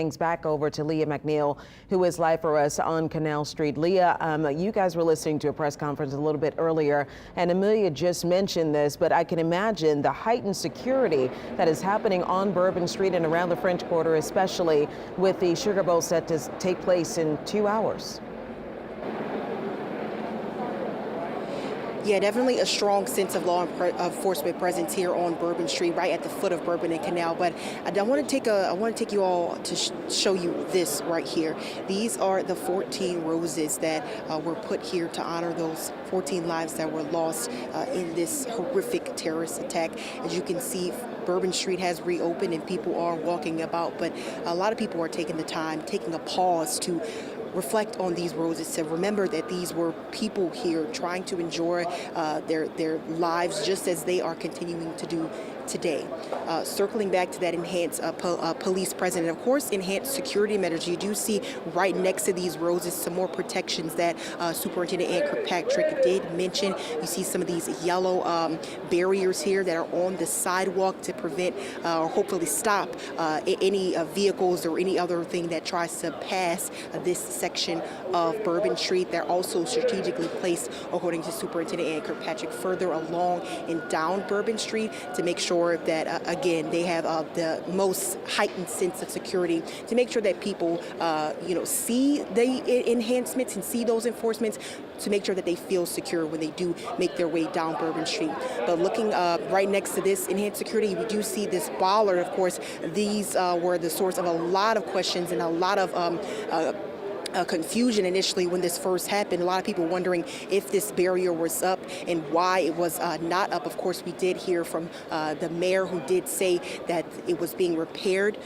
Things back over to Leah McNeil, who is live for us on Canal Street. Leah, you guys were listening to a press conference a little bit earlier, and Amelia just mentioned this, but I can imagine the heightened security that is happening on Bourbon Street and around the French Quarter, especially with the Sugar Bowl set to take place in 2 hours. Yeah, definitely a strong sense of law enforcement presence here on Bourbon Street, right at the foot of Bourbon and Canal. But I want to take you all to show you this right here. These are the 14 roses that were put here to honor those 14 lives that were lost in this horrific terrorist attack. As you can see, Bourbon Street has reopened and people are walking about, but a lot of people are taking the time, taking a pause to reflect on these roses, to remember that these were people here trying to enjoy their lives just as they are continuing to do today. Circling back to that enhanced police presence, and of course enhanced security measures, you do see right next to these roses some more protections that Superintendent Ann Kirkpatrick did mention. You see some of these yellow barriers here that are on the sidewalk to prevent or hopefully stop any vehicles or any other thing that tries to pass this section of Bourbon Street. They're also strategically placed, according to Superintendent Ann Kirkpatrick, further along and down Bourbon Street to make sure that, again, they have the most heightened sense of security, to make sure that people, see the enhancements and see those enforcements, to make sure that they feel secure when they do make their way down Bourbon Street. But looking right next to this enhanced security, we do see this bollard. Of course, these were the source of a lot of questions and a lot of confusion initially when this first happened. A lot of people wondering if this barrier was up and why it was not up. Of course, we did hear from the mayor, who did say that it was being repaired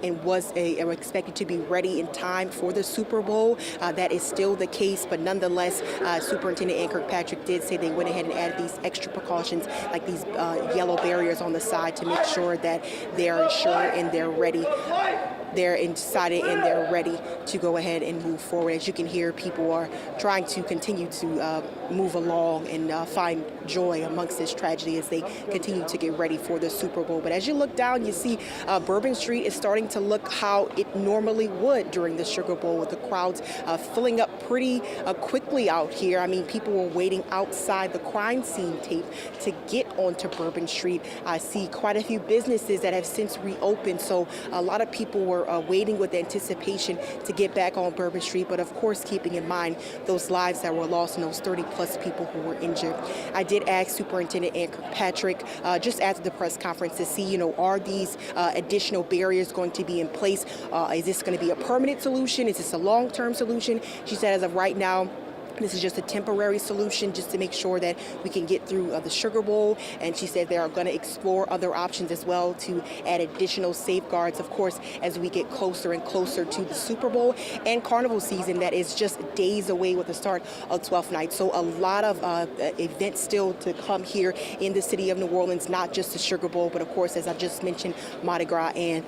and was expected to be ready in time for the Super Bowl. That is still the case, but nonetheless, Superintendent Ann Kirkpatrick did say they went ahead and added these extra precautions, like these yellow barriers on the side, to make sure that they're insured and they're ready. They're excited and they're ready to go ahead and move forward. As you can hear, people are trying to continue to move along and find joy amongst this tragedy as they continue to get ready for the Super Bowl. But as you look down, you see Bourbon Street is starting to look how it normally would during the Sugar Bowl, with the crowds filling up pretty quickly out here. I mean, people were waiting outside the crime scene tape to get onto Bourbon Street. I see quite a few businesses that have since reopened, so a lot of people were waiting with anticipation to get back on Bourbon Street, but of course keeping in mind those lives that were lost and those 30+ people who were injured. I did ask Superintendent Ann Kirkpatrick just after the press conference to see, are these additional barriers going to be in place? Is this going to be a permanent solution? Is this a long-term solution? She said as of right now, this is just a temporary solution just to make sure that we can get through the Sugar Bowl. And she said they are going to explore other options as well to add additional safeguards, of course, as we get closer and closer to the Super Bowl and Carnival season that is just days away with the start of 12th night. So a lot of events still to come here in the city of New Orleans, not just the Sugar Bowl, but of course, as I just mentioned, Mardi Gras and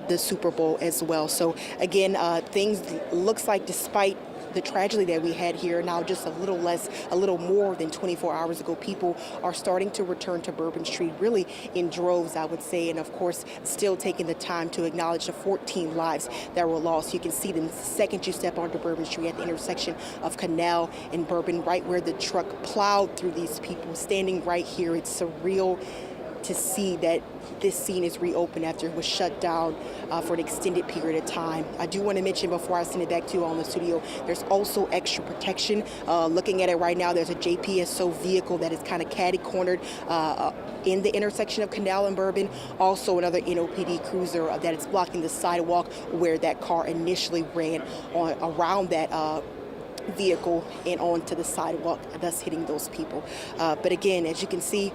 the Super Bowl as well. So again, things looks like, despite the tragedy that we had here now, just a little more than 24 hours ago, people are starting to return to Bourbon Street, really in droves, I would say, and of course still taking the time to acknowledge the 14 lives that were lost. You can see them the second you step onto Bourbon Street at the intersection of Canal and Bourbon, right where the truck plowed through these people, standing right here. It's surreal to see that this scene is reopened after it was shut down for an extended period of time. I do want to mention, before I send it back to you all in the studio, there's also extra protection. Looking at it right now, there's a JPSO vehicle that is kind of catty-cornered in the intersection of Canal and Bourbon. Also another NOPD cruiser that is blocking the sidewalk where that car initially ran around that vehicle and onto the sidewalk, thus hitting those people. But again, as you can see,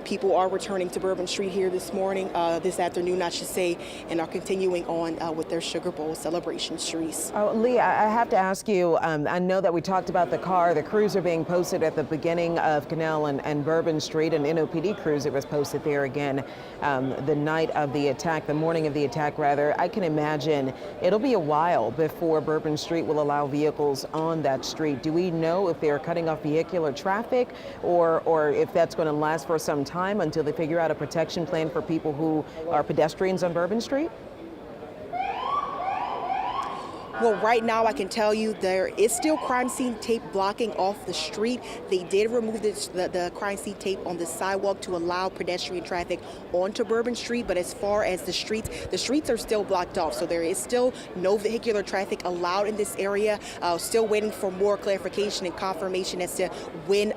people are returning to Bourbon Street here this morning, this afternoon, I should say, and are continuing on with their Sugar Bowl celebration, Sharice. Lee, I have to ask you, I know that we talked about the cruiser being posted at the beginning of Canal and Bourbon Street, an NOPD cruiser was posted there again the night of the attack, the morning of the attack, rather. I can imagine it'll be a while before Bourbon Street will allow vehicles on that street. Do we know if they're cutting off vehicular traffic or if that's going to last for some time until they figure out a protection plan for people who are pedestrians on Bourbon Street? Well, right now I can tell you there is still crime scene tape blocking off the street. They did remove the crime scene tape on the sidewalk to allow pedestrian traffic onto Bourbon Street, but as far as the streets are still blocked off. So there is still no vehicular traffic allowed in this area. Still waiting for more clarification and confirmation as to when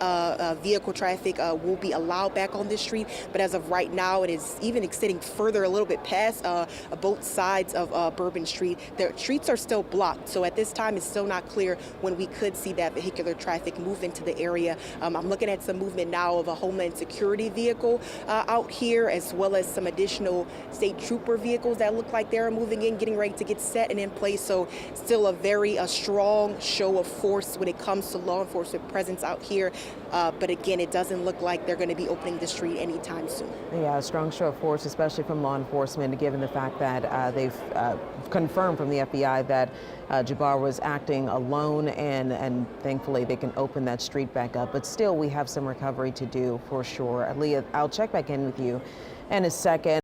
vehicle traffic will be allowed back on this street. But as of right now, it is even extending further a little bit past both sides of Bourbon Street. The streets are still blocked. So at this time, it's still not clear when we could see that vehicular traffic move into the area. I'm looking at some movement now of a Homeland Security vehicle out here, as well as some additional state trooper vehicles that look like they're moving in, getting ready to get set and in place. So still a very strong show of force when it comes to law enforcement presence out here. But again, it doesn't look like they're going to be opening the street anytime soon. Yeah, a strong show of force, especially from law enforcement, given the fact that they've confirmed from the FBI that Jabbar was acting alone, and thankfully they can open that street back up. But still, we have some recovery to do for sure. Leah, I'll check back in with you in a second.